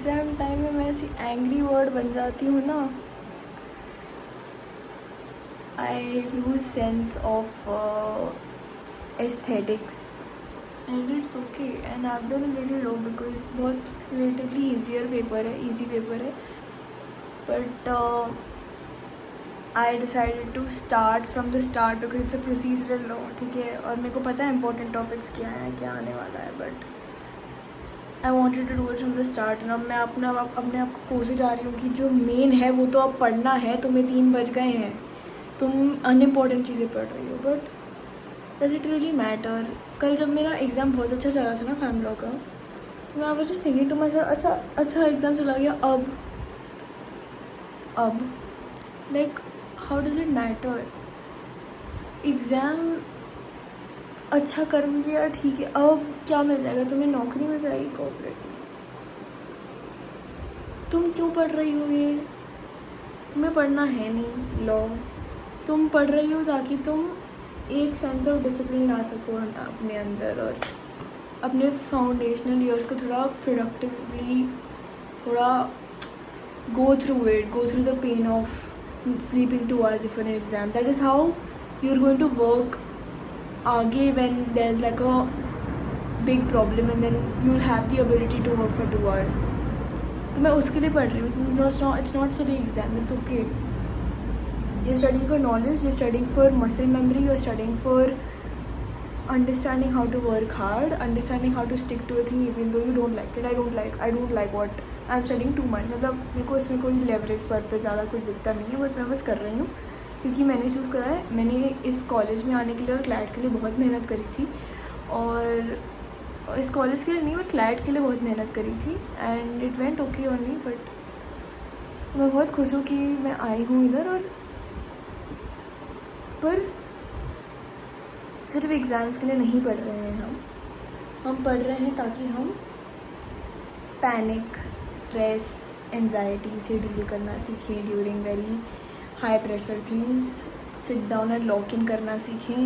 Exam time में मैं ऐसी एंग्री वर्ड बन जाती हूँ ना, I lose sense of aesthetics and it's okay and I been little low because बहुत रिलेटिवली ईजियर पेपर है, ईजी पेपर है, but I decided to start from the start because it's a procedural law, ठीक है, और मेरे को पता है इंपॉर्टेंट टॉपिक्स क्या हैं, क्या आने वाला है, but I wanted to do it from the start. ना मैं अपने आप को कोसे जा रही हूँ कि जो मेन है वो तो अब पढ़ना है, तुम्हें 3 बज गए हैं, तुम अनइम्पॉर्टेंट चीज़ें पढ़ रही हो, but does it really matter? कल जब मेरा एग्ज़ाम बहुत अच्छा चल रहा था ना फैमिली लॉ का, तो मैं was just thinking to myself, अच्छा एग्ज़ाम चला गया, अब like how does it matter? Exam अच्छा कर भी लिया, ठीक है, अब क्या मिल जाएगा तुम्हें? नौकरी मिल जाएगी कॉर्पोरेट में? तुम क्यों पढ़ रही हो ये? तुम्हें पढ़ना है नहीं लॉ, तुम पढ़ रही हो ताकि तुम एक सेंस ऑफ डिसिप्लिन ला सको अपने अंदर और अपने फाउंडेशनल ईयर्स को थोड़ा प्रोडक्टिवली थोड़ा go through the pain of sleeping 2 hours before an exam. That is how you're going to work आगे when there's like a big problem and then you'll have the ability to work for 2 hours. तो मैं उसके लिए पढ़ रही हूँ, it's not for the exam, it's okay. You're studying for knowledge, you're studying for muscle memory, you're studying for understanding how to work hard, understanding how to stick to a thing even though you don't like it. I don't like what I'm studying too much. मतलब मेरे को इसमें कोई leverage purpose ज़्यादा कुछ दिखता नहीं है, बट मैं बस कर रही हूँ क्योंकि मैंने चूज़ करा है। मैंने इस कॉलेज में आने के लिए और क्लैट के लिए बहुत मेहनत करी थी, और इस कॉलेज के लिए नहीं बट क्लैट के लिए बहुत मेहनत करी थी, and it went okay only. But मैं बहुत खुश हूँ कि मैं आई हूँ इधर, और पर सिर्फ एग्ज़ाम्स के लिए नहीं पढ़ रहे हैं हम पढ़ रहे हैं ताकि हम पैनिक, स्ट्रेस, एंजाइटी से डील करना सीखें during very high pressure things, sit down and lock in करना सीखें,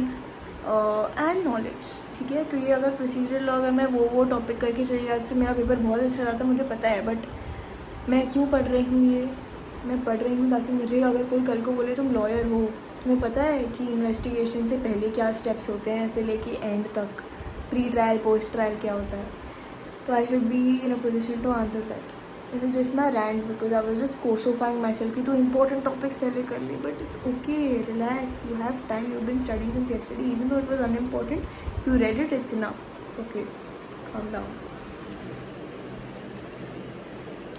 एंड नॉलेज, ठीक है। तो ये अगर प्रोसीजरल लॉ, अगर मैं वो टॉपिक करके चली जाती तो मेरा पेपर बहुत अच्छा जाता, मुझे पता है, बट मैं क्यों पढ़ रही हूँ ये? मैं पढ़ रही हूँ ताकि मुझे अगर कोई कल को बोले तुम लॉयर हो, तुम्हें पता है कि इन्वेस्टिगेशन से पहले क्या स्टेप्स होते हैं ऐसे लेके एंड तक, प्री ट्रायल पोस्ट ट्रायल क्या होता है, तो I should be in a position to answer that. This is just my rant because I was just consoling myself कि तो इंपॉर्टेंट टॉपिक्स पहले कर ली, but it's okay, relax, you have time, you been studying since yesterday, even though it was unimportant, you read it, it's enough, it's okay, calm down,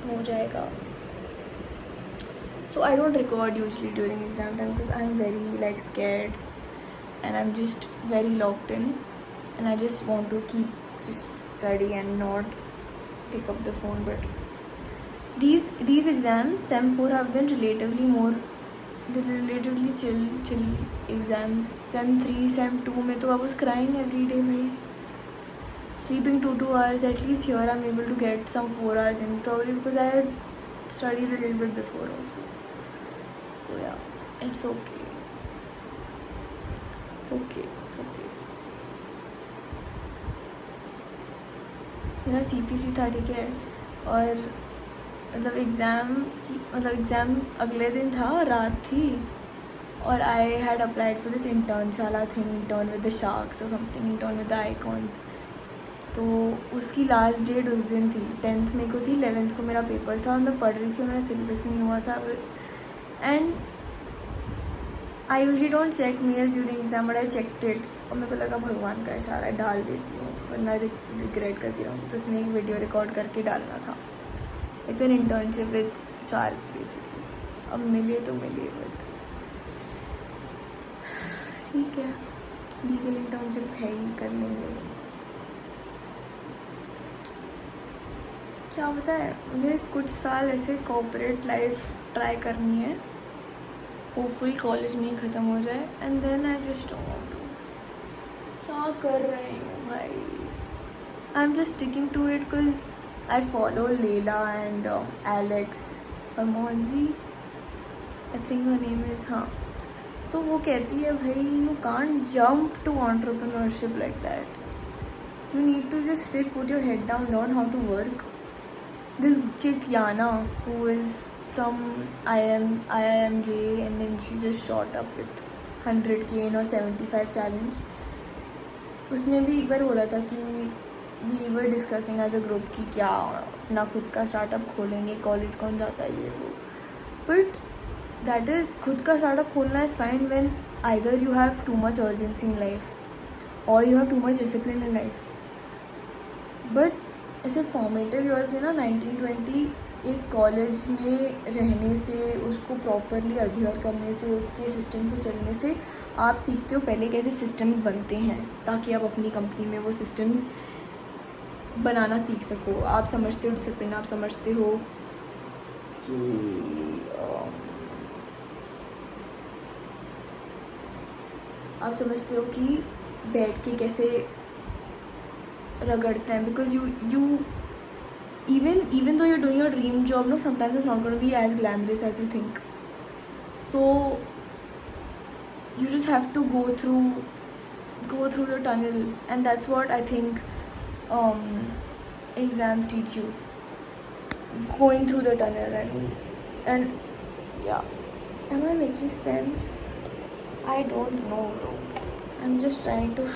हो जाएगा। So I don't record usually during exam time because I'm very like scared and I'm just very locked in, and I just want to keep just study and not pick up the phone. But these exams, Sem 4 have been relatively chill exams. Sem 3, Sem 2 में तो I was crying every day भाई, sleeping 2 hours at least. Here I'm able to get some 4 hours in, probably because I had studied a little bit before also. So yeah, it's okay. It's okay. मेरा CPC था, ठीक है, और मतलब exam अगले दिन था, रात थी, और I had applied for this intern वाला thing, intern with the sharks और something, intern with the icons. तो उसकी लास्ट डेट उस दिन थी, 10th मेरे को थी, 11th को मेरा पेपर था, और मैं पढ़ रही थी, मेरा सिलेबस नहीं हुआ था, and I usually don't check mails during exam, but I checked it, और मेरे को लगा भगवान का इशारा, डाल देती हूँ, वरना रिग्रेट करती रहूँगी, तो उसमें एक वीडियो रिकॉर्ड करके डालना था। It's an internship with sharks basically. अब मिले तो मिले, बट ठीक है, लीगल इंटर्नशिप है ही, कर लेंगे। क्या पता है, मुझे कुछ साल ऐसे कॉर्पोरेट लाइफ ट्राई करनी है, होपफुली कॉलेज में ही ख़त्म हो जाए, and then I just don't want to. क्या कर रही हूँ भाई? I am just sticking to it because I follow Leila and Alex और मोहजी, I think her name is, हाँ। तो वो कहती है भाई, you can't jump to entrepreneurship like that, you need to just sit, put your head down, learn how to work, this chick Yana, who is from IIMJ, and then she just shot up with 100K in or 75 challenge. उसने भी एक बार बोला था कि we were discussing as a group कि क्या ना खुद का स्टार्टअप खोलेंगे, कॉलेज कौन जाता है ये वो. बट दैट इज, खुद का स्टार्टअप खोलना is fine when either you have too much urgency in life और you have too much discipline in life. But ऐसे फॉर्मेटिव ईयर्स में ना 1920 एक कॉलेज में रहने से, उसको प्रॉपरली अध्ययन करने से, उसके सिस्टम से चलने से आप सीखते हो पहले कैसे सिस्टम्स बनते हैं, ताकि आप अपनी कंपनी में वो सिस्टम्स बनाना सीख सको. आप समझते हो डिसिप्लिन, आप समझते हो कि आप समझते हो कि बैठ के कैसे रगड़ते हैं. Because you even though you're doing your dream job, no, sometimes it's not going to be as glamorous as you think. So you just have to go through the tunnel, and that's what I think exams teach you, going through the tunnel. And yeah, am I making sense? I don't know, bro. I'm just trying to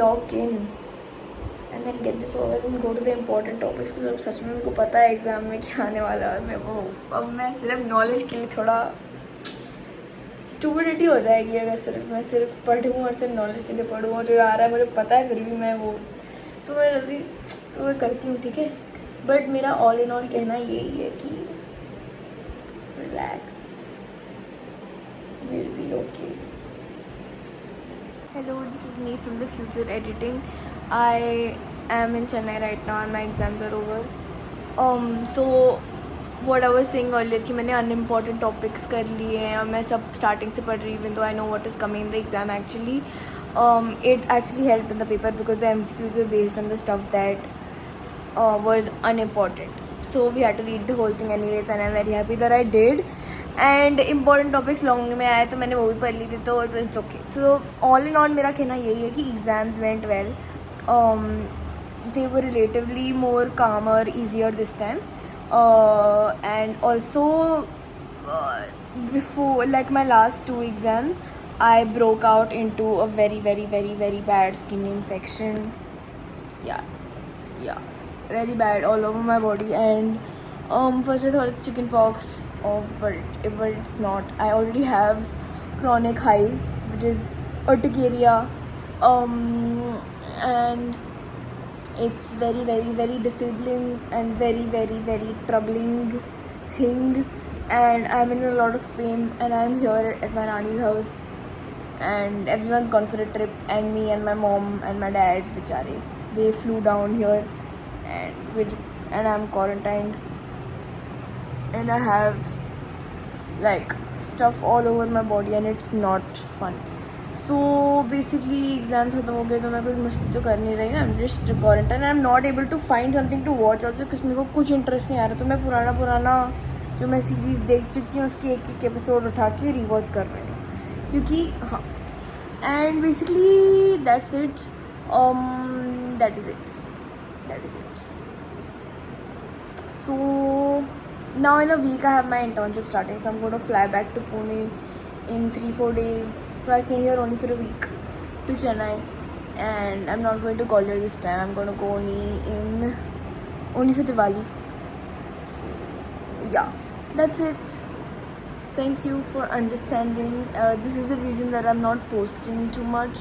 lock in and then get this over and go to the important topics. तो सच में मेरे को पता है exam में क्या आने वाला है. मैं वो अब मैं सिर्फ नॉलेज के लिए थोड़ा स्टूपिडिटी हो जाएगी अगर मैं सिर्फ पढ़ूँ और सिर्फ नॉलेज के लिए पढ़ूँ, और जो आ रहा है मुझे पता है फिर भी मैं वो तो मैं जल्दी तो मैं करती हूँ, ठीक है. बट मेरा ऑल इन ऑल कहना यही है कि relax, will be okay. Hello, this is me from the future editing. I am in Chennai right now and my exams are over. So what I was saying earlier कि मैंने unimportant topics कर लिए हैं और मैं सब starting से पढ़ रही हूँ, even though I know what is coming in the exam actually. It actually helped in the paper because the MCQs were based on the stuff that was unimportant. So we had to read the whole thing anyways, and I'm very happy that I did. And important topics long में आए तो मैंने वो भी पढ़ ली थी, तो it's okay. So all in all मेरा कहना यही है कि एग्ज़ाम्स वेंट वेल. दे वर रिलेटिवली मोर कामर, easier this time. And also before like my last 2 exams I broke out into a very very very very bad skin infection. Yeah, very bad all over my body. And first I thought it's chicken pox. But it's not. I already have chronic hives, which is urticaria, and it's very very very disabling and very very very troubling thing. And I'm in a lot of pain, and I'm here at my Rani's house, and everyone's gone for a trip, and me and my mom and my dad, bichare, they flew down here, and I'm quarantined. And I have like stuff all over my body and it's not fun. So basically exams खत्म हो गए तो मैं कुछ मस्ती तो कर नहीं रही हूँ. I'm just quarantine. I'm not able to find something to watch also because मेरे को कुछ इंटरेस्ट नहीं आ रहा. तो मैं पुराना जो मैं सीरीज़ देख चुकी हूँ उसके एक एपिसोड उठा के रीवॉच कर रही हूँ, क्योंकि हाँ. And basically that's it. That is it. So now in a week I have my internship starting, so I'm going to fly back to Pune in 3-4 days. So I came here only for a week to Chennai, and I'm not going to Gwalior this time. I'm going to go only for Diwali. So yeah, that's it. Thank you for understanding. This is the reason that I'm not posting too much,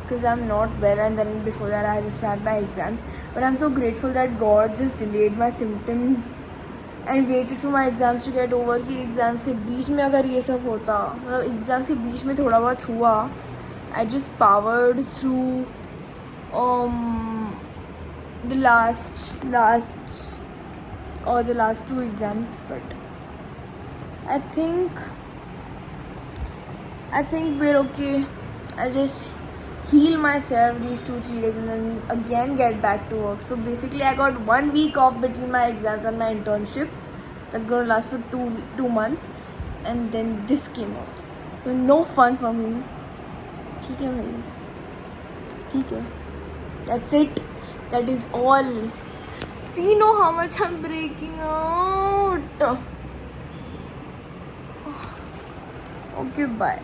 because I'm not well, and then before that I just had my exams. But I'm so grateful that God just delayed my symptoms and waited for my exams to get over. कि exams के बीच में अगर ये सब होता, मतलब exams के बीच में थोड़ा बहुत हुआ, I just powered through the last 2 exams. But I think we're okay. I'll just heal myself these 2-3 days and then again get back to work. So basically I got 1 week off between my exams and my internship. That's going to last for 2 months, and then this came out. So no fun for me. ठीक है भाई, ठीक है. That's it. That is all. see know how much I'm breaking out. Okay, bye.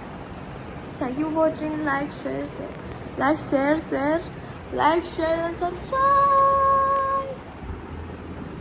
Thank you for watching. Like, share, and subscribe.